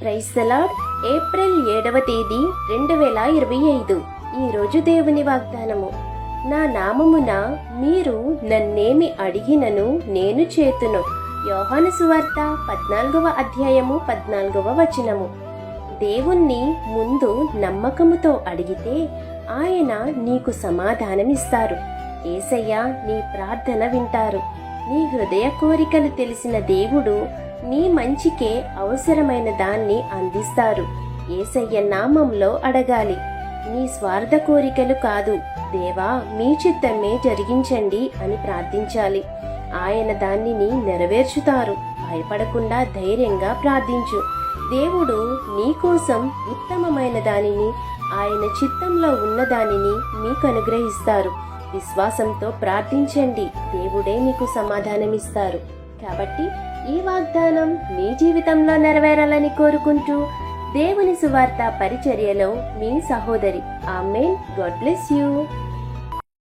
Praise the lord. April 7వ తేదీ 2025. ఈరోజు దేవుని వాగ్దానము. నా నామమున మీరు నన్నేమి అడిగినను నేను చేతును. యోహాను సువార్త 14వ అధ్యాయము 14వ వచనము. దేవుణ్ణి ముందు నమ్మకముతో అడిగితే ఆయన నీకు సమాధానమిస్తారు. యేసయ్య నీ ప్రార్థన వింటారు. నీ హృదయ కోరికలు తెలిసిన దేవుడు నీ మంచికే అవసరమైన దాన్ని అందిస్తారు. యేసయ్య నామంలో అడగాలి. నీ స్వార్థ కోరికలు కాదు, దేవా మీ చిత్తమే జరిగించండి అని ప్రార్థించాలి. ఆయన దానిని నెరవేర్చుతారు. భయపడకుండా ధైర్యంగా ప్రార్థించు. దేవుడు నీకోసం ఉత్తమమైన దానిని, ఆయన చిత్తంలో ఉన్న దానిని మీకు అనుగ్రహిస్తారు. విశ్వాసంతో ప్రార్థించండి. దేవుడే మీకు సమాధానమిస్తారు. కాబట్టి ఈ వాగ్దానం మీ జీవితంలో నెరవేరాలని కోరుకుంటూ దేవుని సువార్త పరిచర్యలో మీ సహోదరి. ఆమేన్. God bless you.